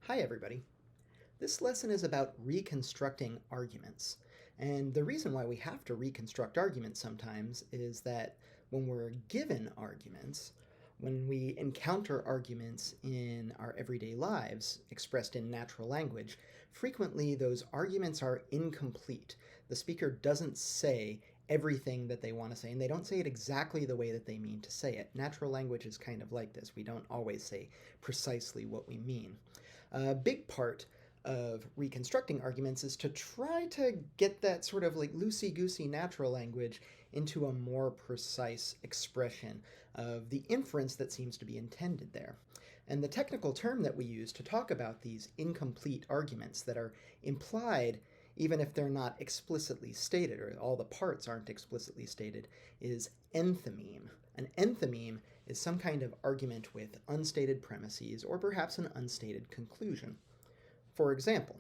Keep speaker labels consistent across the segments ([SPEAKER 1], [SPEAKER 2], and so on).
[SPEAKER 1] Hi everybody. This lesson is about reconstructing arguments. And the reason why we have to reconstruct arguments sometimes is that when we're given arguments, when we encounter arguments in our everyday lives expressed in natural language, frequently those arguments are incomplete. The speaker doesn't say everything that they want to say, and they don't say it exactly the way that they mean to say it. Natural language is kind of like this. We don't always say precisely what we mean. A big part of reconstructing arguments is to try to get that sort of like loosey-goosey natural language into a more precise expression of the inference that seems to be intended there. And the technical term that we use to talk about these incomplete arguments that are implied even if they're not explicitly stated, or all the parts aren't explicitly stated, is enthymeme. An enthymeme is some kind of argument with unstated premises, or perhaps an unstated conclusion. For example,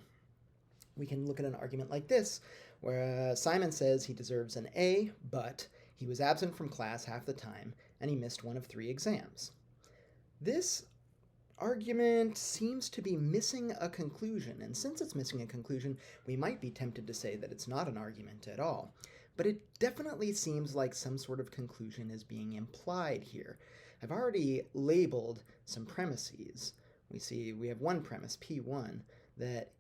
[SPEAKER 1] we can look at an argument like this, where Simon says he deserves an A, but he was absent from class half the time, and he missed one of 3 exams. This argument seems to be missing a conclusion, and since it's missing a conclusion, we might be tempted to say that it's not an argument at all. But it definitely seems like some sort of conclusion is being implied here. I've already labeled some premises. We have one premise, P1, that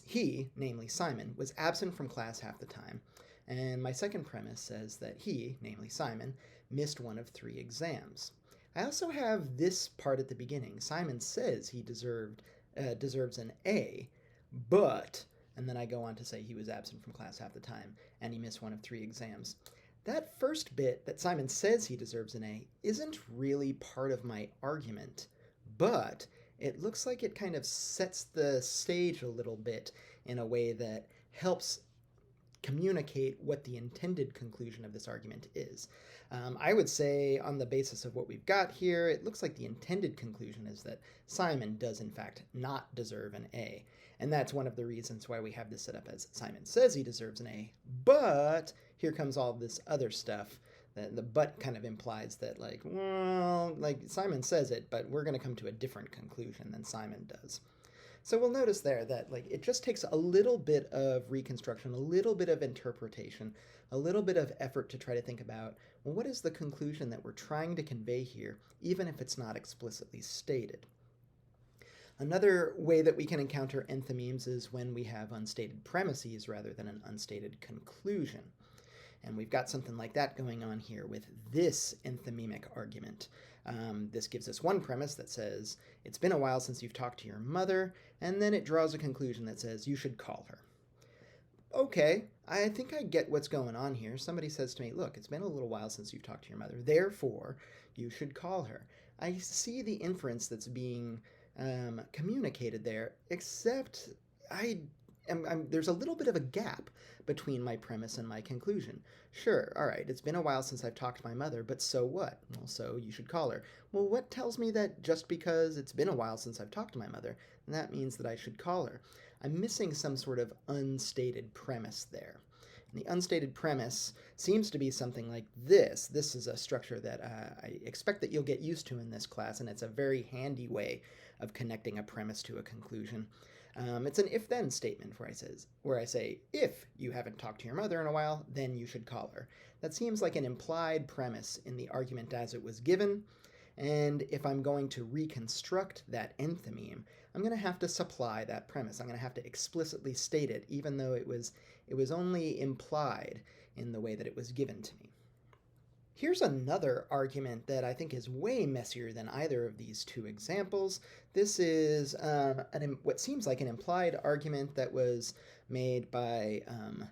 [SPEAKER 1] he, namely Simon, was absent from class half the time, and my second premise says that he, namely Simon, missed one of 3 exams. I also have this part at the beginning. Simon says he deserves an A, but, and then I go on to say he was absent from class half the time and he missed one of 3 exams. That first bit that Simon says he deserves an A isn't really part of my argument, but it looks like it kind of sets the stage a little bit in a way that helps communicate what the intended conclusion of this argument is. I would say on the basis of what we've got here, it looks like the intended conclusion is that Simon does in fact not deserve an A. And that's one of the reasons why we have this set up as Simon says he deserves an A, but here comes all this other stuff. The but kind of implies that Simon says it, but we're going to come to a different conclusion than Simon does. So we'll notice there that it just takes a little bit of reconstruction, a little bit of interpretation, a little bit of effort to try to think about, well, what is the conclusion that we're trying to convey here, even if it's not explicitly stated. Another way that we can encounter enthymemes is when we have unstated premises rather than an unstated conclusion. And we've got something like that going on here with this enthymemic argument. This gives us one premise that says, it's been a while since you've talked to your mother, and then it draws a conclusion that says, you should call her. Okay, I think I get what's going on here. Somebody says to me, look, it's been a little while since you've talked to your mother, therefore, you should call her. I see the inference that's being communicated there, except there's a little bit of a gap between my premise and my conclusion. Sure, all right, it's been a while since I've talked to my mother, but so what? Well, so you should call her. Well, what tells me that just because it's been a while since I've talked to my mother, that means that I should call her? I'm missing some sort of unstated premise there. And the unstated premise seems to be something like this. This is a structure that I expect that you'll get used to in this class, and it's a very handy way of connecting a premise to a conclusion. It's an if-then statement where I say, if you haven't talked to your mother in a while, then you should call her. That seems like an implied premise in the argument as it was given, and if I'm going to reconstruct that enthymeme, I'm going to have to supply that premise. I'm going to have to explicitly state it, even though it was only implied in the way that it was given to me. Here's another argument that I think is way messier than either of these 2 examples. This is what seems like an implied argument that was made by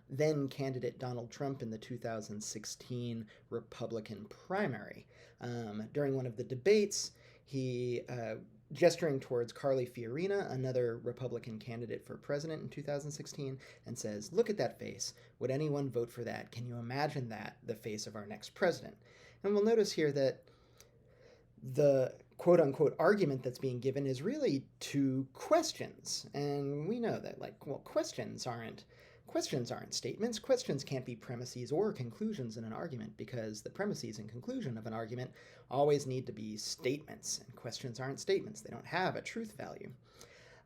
[SPEAKER 1] then candidate Donald Trump in the 2016 Republican primary. During one of the debates, he gesturing towards Carly Fiorina, another Republican candidate for president in 2016, and says, look at that face. Would anyone vote for that? Can you imagine that, the face of our next president? And we'll notice here that the quote-unquote argument that's being given is really 2 questions. And we know that, questions aren't statements. Questions can't be premises or conclusions in an argument because the premises and conclusion of an argument always need to be statements, and questions aren't statements. They don't have a truth value.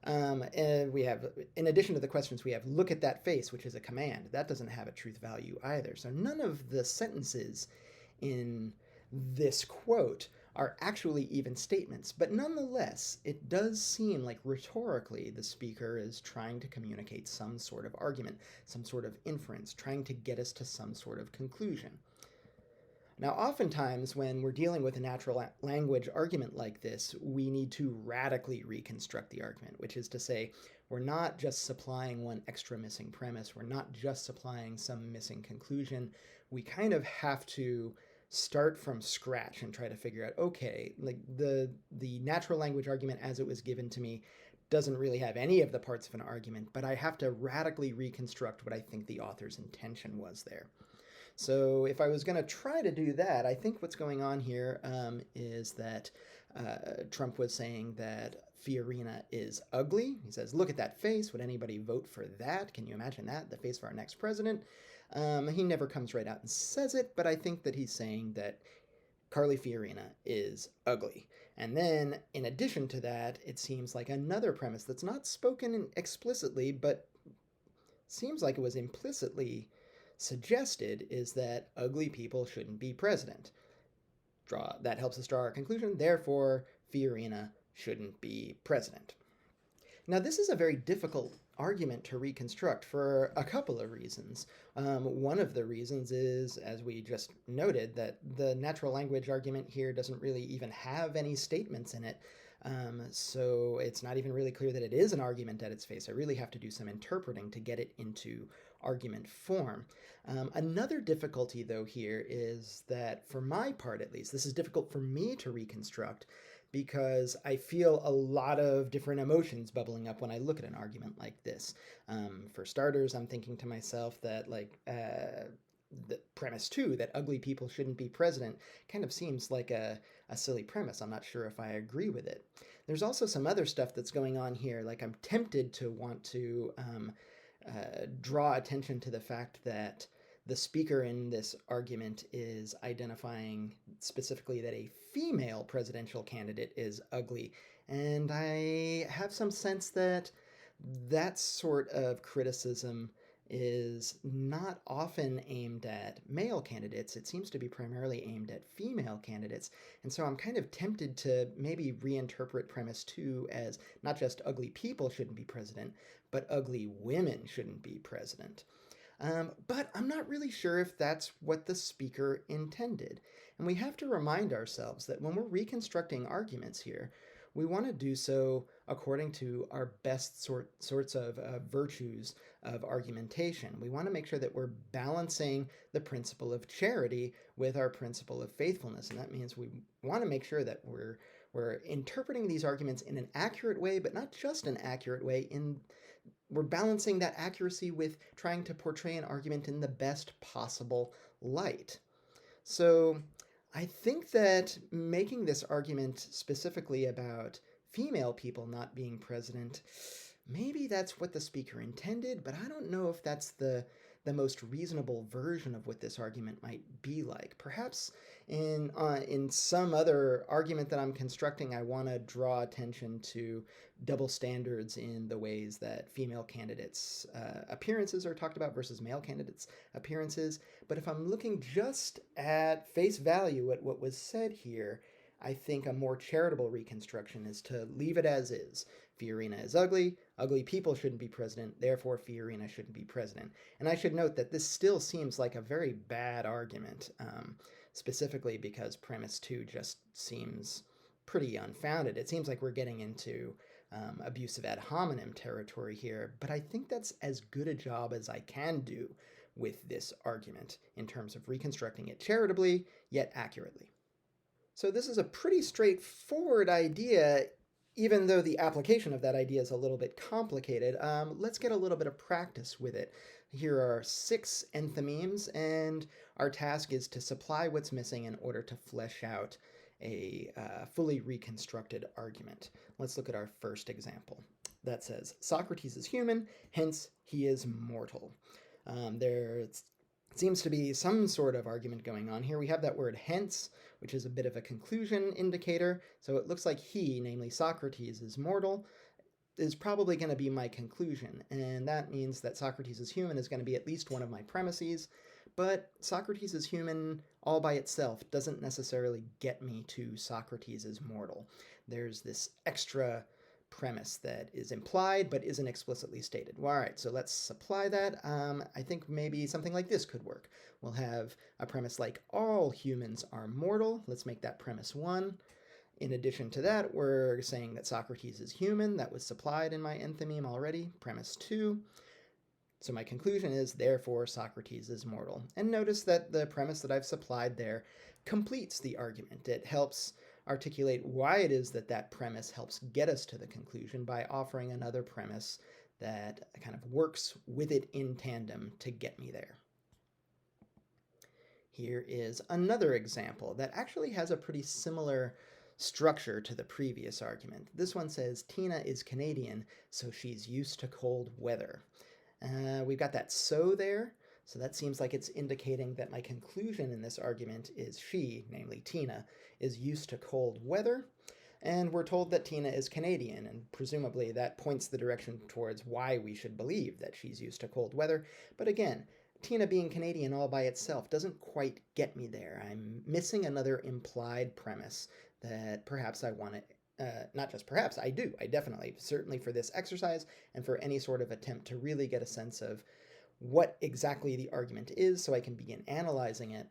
[SPEAKER 1] And we have, in addition to the questions, we have look at that face, which is a command. That doesn't have a truth value either. So none of the sentences in this quote are actually even statements. But nonetheless, it does seem like rhetorically the speaker is trying to communicate some sort of argument, some sort of inference, trying to get us to some sort of conclusion. Now, oftentimes when we're dealing with a natural language argument like this, we need to radically reconstruct the argument, which is to say, we're not just supplying one extra missing premise, we're not just supplying some missing conclusion. We kind of have to start from scratch and try to figure out, okay, like the natural language argument as it was given to me doesn't really have any of the parts of an argument, but I have to radically reconstruct what I think the author's intention was there. So if I was going to try to do that, I think what's going on here is that Trump was saying that Fiorina is ugly. He says, look at that face. Would anybody vote for that? Can you imagine that? The face of our next president. He never comes right out and says it, but I think that he's saying that Carly Fiorina is ugly. And then, in addition to that, it seems like another premise that's not spoken explicitly, but seems like it was implicitly suggested, is that ugly people shouldn't be president. That helps us draw our conclusion. Therefore, Fiorina shouldn't be president. Now, this is a very difficult argument to reconstruct for a couple of reasons. One of the reasons is, as we just noted, that the natural language argument here doesn't really even have any statements in it. So it's not even really clear that it is an argument at its face. I really have to do some interpreting to get it into argument form. Another difficulty, though, here is that, for my part at least, this is difficult for me to reconstruct because I feel a lot of different emotions bubbling up when I look at an argument like this. For starters, I'm thinking to myself that, the premise 2, that ugly people shouldn't be president, kind of seems like a silly premise. I'm not sure if I agree with it. There's also some other stuff that's going on here. Like, I'm tempted to want to draw attention to the fact that the speaker in this argument is identifying specifically that a female presidential candidate is ugly. And I have some sense that that sort of criticism is not often aimed at male candidates. It seems to be primarily aimed at female candidates. And so I'm kind of tempted to maybe reinterpret premise 2 as not just ugly people shouldn't be president, but ugly women shouldn't be president. But I'm not really sure if that's what the speaker intended. And we have to remind ourselves that when we're reconstructing arguments here, we want to do so according to our best sorts of virtues of argumentation. We want to make sure that we're balancing the principle of charity with our principle of faithfulness. And that means we want to make sure that we're interpreting these arguments in an accurate way, but not just an accurate way. We're balancing that accuracy with trying to portray an argument in the best possible light. So I think that making this argument specifically about female people not being president, maybe that's what the speaker intended, but I don't know if that's the most reasonable version of what this argument might be like. Perhaps in some other argument that I'm constructing, I want to draw attention to double standards in the ways that female candidates' appearances are talked about versus male candidates' appearances. But if I'm looking just at face value at what was said here, I think a more charitable reconstruction is to leave it as is. Fiorina is ugly. Ugly people shouldn't be president. Therefore, Fiorina shouldn't be president. And I should note that this still seems like a very bad argument, specifically because premise 2 just seems pretty unfounded. It seems like we're getting into abusive ad hominem territory here, but I think that's as good a job as I can do with this argument in terms of reconstructing it charitably, yet accurately. So this is a pretty straightforward idea, even though the application of that idea is a little bit complicated. Let's get a little bit of practice with it. Here are 6 enthymemes, and our task is to supply what's missing in order to flesh out a fully reconstructed argument. Let's look at our first example. That says, Socrates is human, hence he is mortal. There seems to be some sort of argument going on here. We have that word hence, which is a bit of a conclusion indicator. So it looks like he, namely Socrates, is mortal. is probably going to be my conclusion, and that means that Socrates is human is going to be at least one of my premises, but Socrates is human all by itself doesn't necessarily get me to Socrates is mortal. There's this extra premise that is implied but isn't explicitly stated. Well, all right, so let's apply that. I think maybe something like this could work. We'll have a premise like all humans are mortal. Let's make that premise 1. In addition to that, we're saying that Socrates is human. That was supplied in my enthymeme already, premise 2. So my conclusion is, therefore, Socrates is mortal. And notice that the premise that I've supplied there completes the argument. It helps articulate why it is that that premise helps get us to the conclusion by offering another premise that kind of works with it in tandem to get me there. Here is another example that actually has a pretty similar structure to the previous argument. This one says Tina is Canadian, so she's used to cold weather. We've got that so there, so that seems like it's indicating that my conclusion in this argument is she, namely Tina, is used to cold weather, and we're told that Tina is Canadian, and presumably that points the direction towards why we should believe that she's used to cold weather. But again, Tina being Canadian all by itself doesn't quite get me there. I'm missing another implied premise that perhaps I want to, not just perhaps, I do. I definitely, certainly for this exercise and for any sort of attempt to really get a sense of what exactly the argument is so I can begin analyzing it,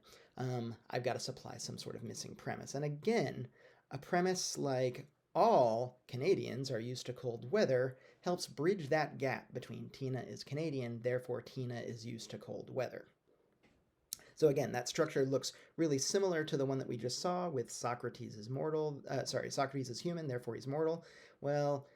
[SPEAKER 1] I've got to supply some sort of missing premise. And again, a premise like all Canadians are used to cold weather helps bridge that gap between Tina is Canadian, therefore Tina is used to cold weather. So again, that structure looks really similar to the one that we just saw with Socrates is Socrates is human, therefore he's mortal. Well,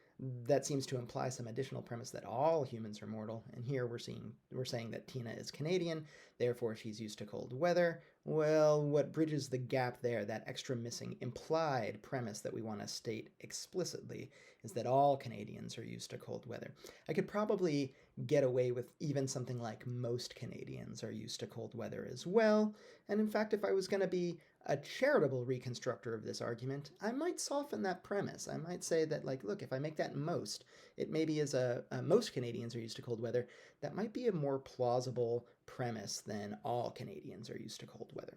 [SPEAKER 1] that seems to imply some additional premise that all humans are mortal, and here we're saying that Tina is Canadian, therefore she's used to cold weather. Well, what bridges the gap there, that extra missing implied premise that we want to state explicitly, is that all Canadians are used to cold weather. I could probably get away with even something like most Canadians are used to cold weather as well, and in fact, if I was going to be a charitable reconstructor of this argument, I might soften that premise. I might say that, like, look, if I make that most, it maybe is most Canadians are used to cold weather. That might be a more plausible premise than all Canadians are used to cold weather.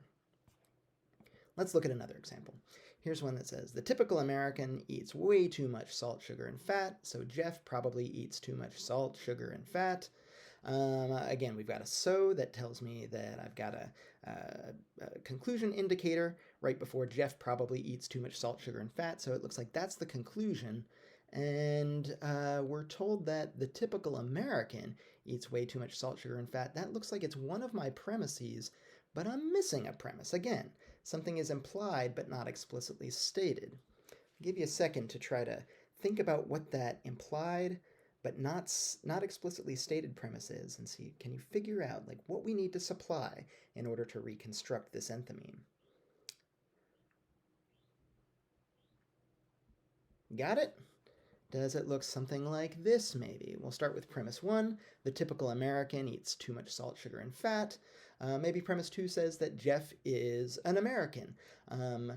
[SPEAKER 1] Let's look at another example. Here's one that says, the typical American eats way too much salt, sugar, and fat, so Jeff probably eats too much salt, sugar, and fat. Again, we've got a so that tells me that I've got a conclusion indicator right before Jeff probably eats too much salt, sugar, and fat, so it looks like that's the conclusion. And we're told that the typical American eats way too much salt, sugar, and fat. That looks like it's one of my premises, but I'm missing a premise. Again, something is implied but not explicitly stated. I'll give you a second to try to think about what that implied but not explicitly stated premise is, and see, can you figure out like what we need to supply in order to reconstruct this enthymeme? Got it? Does it look something like this, maybe? We'll start with premise 1. The typical American eats too much salt, sugar, and fat. Maybe premise 2 says that Jeff is an American.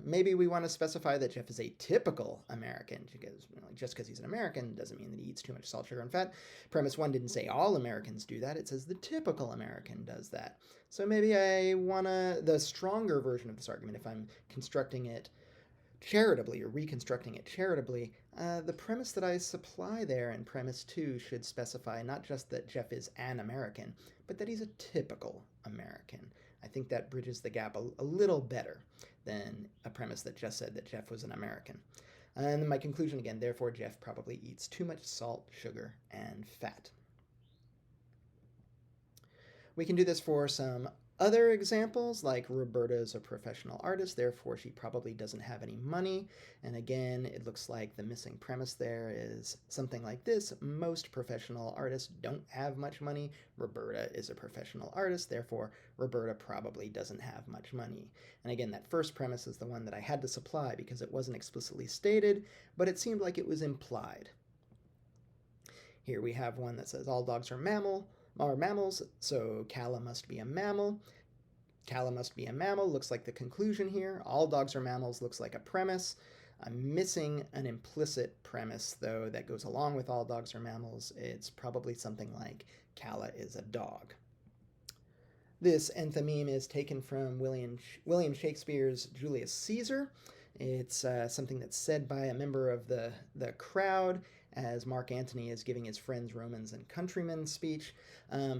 [SPEAKER 1] Maybe we want to specify that Jeff is a typical American, because just because he's an American doesn't mean that he eats too much salt, sugar, and fat. Premise 1 didn't say all Americans do that. It says the typical American does that. So maybe I want the stronger version of this argument, if I'm constructing it charitably or reconstructing it charitably, the premise that I supply there in premise 2 should specify not just that Jeff is an American, but that he's a typical American. I think that bridges the gap a little better than a premise that just said that Jeff was an American. And then my conclusion again, therefore Jeff probably eats too much salt, sugar, and fat. We can do this for some other examples, like Roberta is a professional artist, therefore she probably doesn't have any money. And again, it looks like the missing premise there is something like this. Most professional artists don't have much money. Roberta is a professional artist, therefore Roberta probably doesn't have much money. And again, that first premise is the one that I had to supply because it wasn't explicitly stated, but it seemed like it was implied. Here we have one that says all dogs are mammals, so Calla must be a mammal. Calla must be a mammal looks like the conclusion here. All dogs are mammals looks like a premise. I'm missing an implicit premise, though, that goes along with all dogs are mammals. It's probably something like Calla is a dog. This enthymeme is taken from William Shakespeare's Julius Caesar. It's something that's said by a member of the crowd as Mark Antony is giving his friends, Romans, and countrymen speech.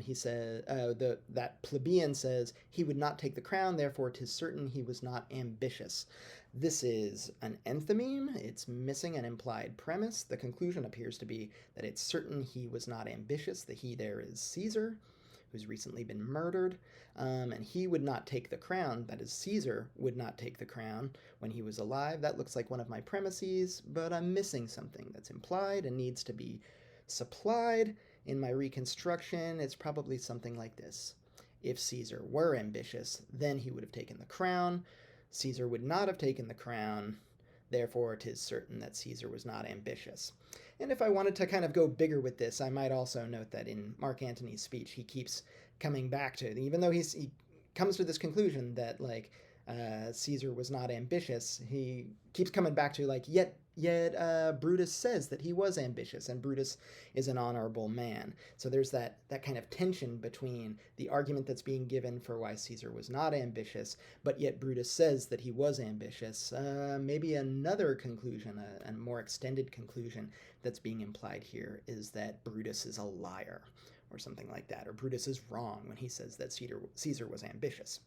[SPEAKER 1] He says, that plebeian says, he would not take the crown, therefore 'tis certain he was not ambitious. This is an enthymeme. It's missing an implied premise. The conclusion appears to be that it's certain he was not ambitious. The he there is Caesar, who's recently been murdered, and he would not take the crown. That is, Caesar would not take the crown when he was alive. That looks like one of my premises, but I'm missing something that's implied and needs to be supplied. In my reconstruction, it's probably something like this. If Caesar were ambitious, then he would have taken the crown. Caesar would not have taken the crown. Therefore, it is certain that Caesar was not ambitious. And if I wanted to kind of go bigger with this, I might also note that in Mark Antony's speech, he keeps coming back to, even though he comes to this conclusion that, like, Caesar was not ambitious, he keeps coming back to, like, yet Brutus says that he was ambitious, and Brutus is an honorable man. So there's that kind of tension between the argument that's being given for why Caesar was not ambitious, but yet Brutus says that he was ambitious. Maybe another conclusion, a more extended conclusion that's being implied here, is that Brutus is a liar, or something like that, or Brutus is wrong when he says that Caesar was ambitious.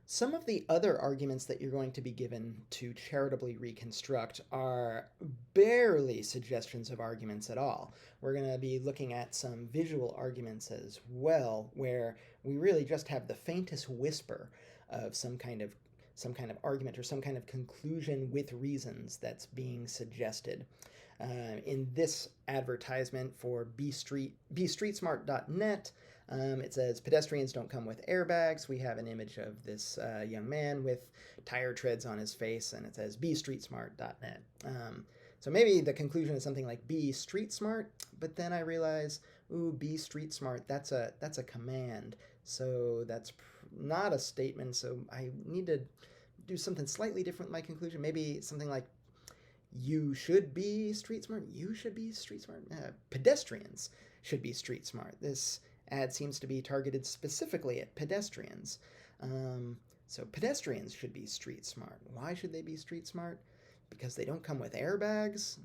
[SPEAKER 1] Some of the other arguments that you're going to be given to charitably reconstruct are barely suggestions of arguments at all. We're going to be looking at some visual arguments as well, where we really just have the faintest whisper of some kind of argument or some kind of conclusion with reasons that's being suggested. In this advertisement for BeStreetSmart.net, it says, pedestrians don't come with airbags. We have an image of this young man with tire treads on his face, and it says, BeStreetSmart.net. So maybe the conclusion is something like be street smart, but then I realize, be street smart, that's a command. So that's not a statement, so I need to do something slightly different with my conclusion. Maybe something like, you should be street smart. You should be street smart. Pedestrians should be street smart. This ad seems to be targeted specifically at pedestrians. So pedestrians should be street smart. Why should they be street smart? Because they don't come with airbags?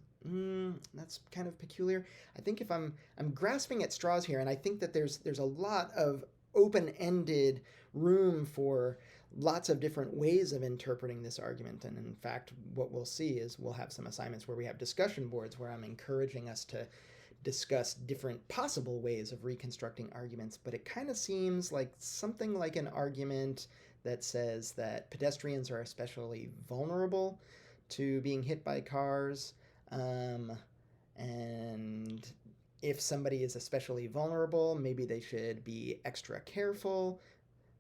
[SPEAKER 1] That's kind of peculiar. I think if I'm grasping at straws here, and I think that there's a lot of open-ended room for lots of different ways of interpreting this argument. And in fact, what we'll see is we'll have some assignments where we have discussion boards where I'm encouraging us to discuss different possible ways of reconstructing arguments, but it kind of seems like something like an argument that says that pedestrians are especially vulnerable to being hit by cars, and if somebody is especially vulnerable, maybe they should be extra careful.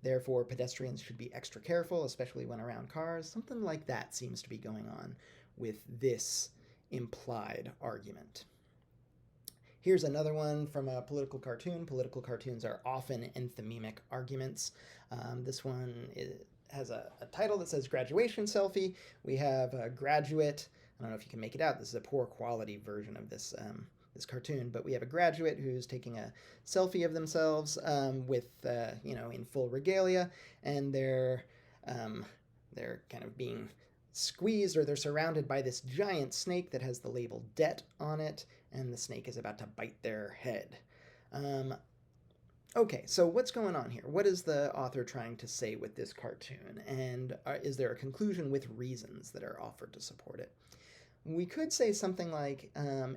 [SPEAKER 1] Therefore, pedestrians should be extra careful, especially when around cars. Something like that seems to be going on with this implied argument. Here's another one from a political cartoon. Political cartoons are often enthymemic arguments. This one has a title that says Graduation Selfie. We have a graduate. I don't know if you can make it out. This is a poor quality version of this cartoon, but we have a graduate who's taking a selfie of themselves with, in full regalia, and they're kind of being squeezed, or they're surrounded by this giant snake that has the label debt on it, and the snake is about to bite their head. Okay, so what's going on here? What is the author trying to say with this cartoon? And is there a conclusion with reasons that are offered to support it? We could say something like,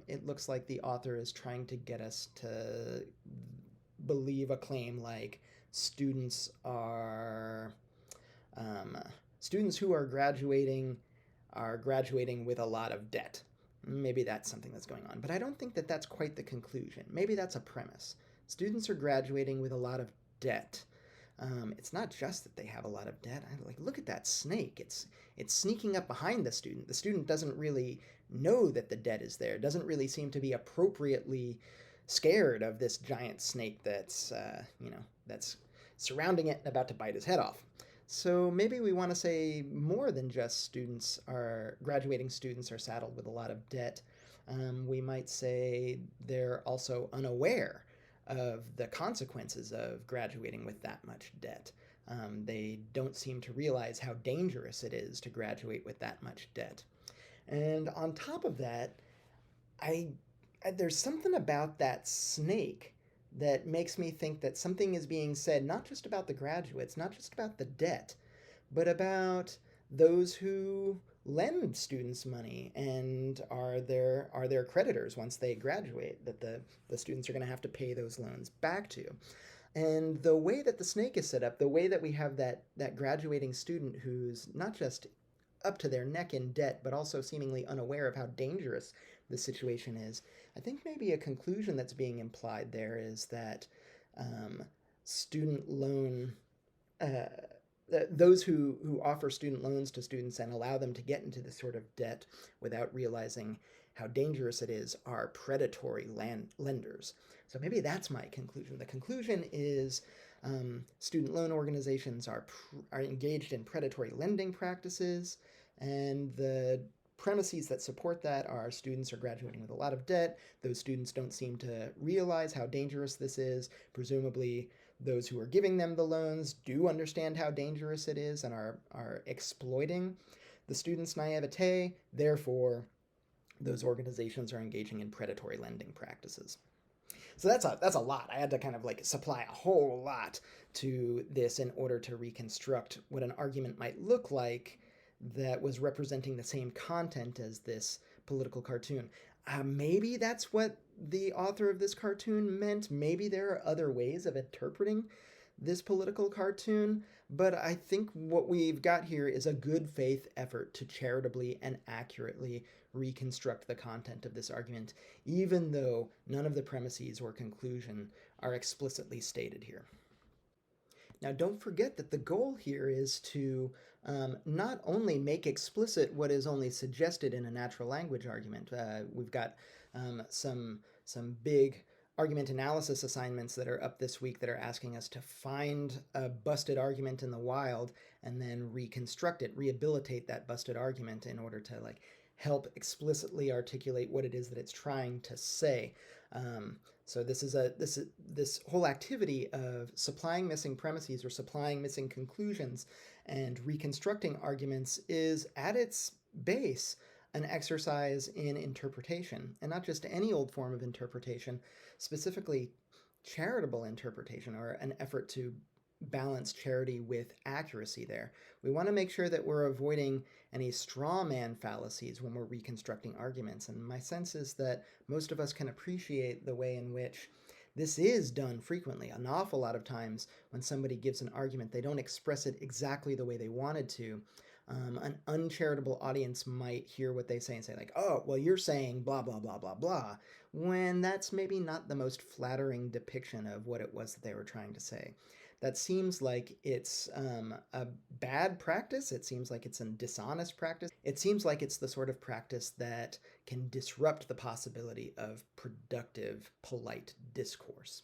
[SPEAKER 1] it looks like the author is trying to get us to believe a claim like students who are graduating with a lot of debt. Maybe that's something that's going on, but I don't think that that's quite the conclusion. Maybe that's a premise. Students are graduating with a lot of debt. It's not just that they have a lot of debt. Look at that snake. It's sneaking up behind the student. The student doesn't really know that the debt is there. Doesn't really seem to be appropriately scared of this giant snake that's surrounding it and about to bite his head off. So maybe we want to say more than just graduating students are saddled with a lot of debt. We might say they're also unaware of the consequences of graduating with that much debt. They don't seem to realize how dangerous it is to graduate with that much debt. And on top of that, I there's something about that snake that makes me think that something is being said not just about the graduates, not just about the debt, but about those who lend students money and are their creditors once they graduate, that the students are going to have to pay those loans back to. And the way that the snake is set up, the way that we have that graduating student who's not just up to their neck in debt, but also seemingly unaware of how dangerous the situation is, I think maybe a conclusion that's being implied there is that um, student loan uh, those who offer student loans to students and allow them to get into this sort of debt without realizing how dangerous it is are predatory lenders. So maybe that's my conclusion. The conclusion is student loan organizations are engaged in predatory lending practices, and the premises that support that are students are graduating with a lot of debt. Those students don't seem to realize how dangerous this is. Presumably, those who are giving them the loans do understand how dangerous it is and are exploiting the students' naivete. Therefore, those organizations are engaging in predatory lending practices. So that's a lot. I had to kind of like supply a whole lot to this in order to reconstruct what an argument might look like that was representing the same content as this political cartoon. Maybe that's what the author of this cartoon meant. Maybe there are other ways of interpreting this political cartoon, but I think what we've got here is a good faith effort to charitably and accurately reconstruct the content of this argument, even though none of the premises or conclusion are explicitly stated here. Now, don't forget that the goal here is to not only make explicit what is only suggested in a natural language argument. We've got some big argument analysis assignments that are up this week that are asking us to find a busted argument in the wild and then reconstruct it, rehabilitate that busted argument in order to like help explicitly articulate what it is that it's trying to say. So this whole activity of supplying missing premises or supplying missing conclusions and reconstructing arguments is at its base an exercise in interpretation, and not just any old form of interpretation, specifically charitable interpretation, or an effort to balance charity with accuracy there. We want to make sure that we're avoiding any straw man fallacies when we're reconstructing arguments. And my sense is that most of us can appreciate the way in which this is done frequently. An awful lot of times when somebody gives an argument, they don't express it exactly the way they wanted to. An uncharitable audience might hear what they say and say, like, oh, well, you're saying blah, blah, blah, blah, blah, when that's maybe not the most flattering depiction of what it was that they were trying to say. That seems like it's a bad practice. It seems like it's a dishonest practice. It seems like it's the sort of practice that can disrupt the possibility of productive, polite discourse.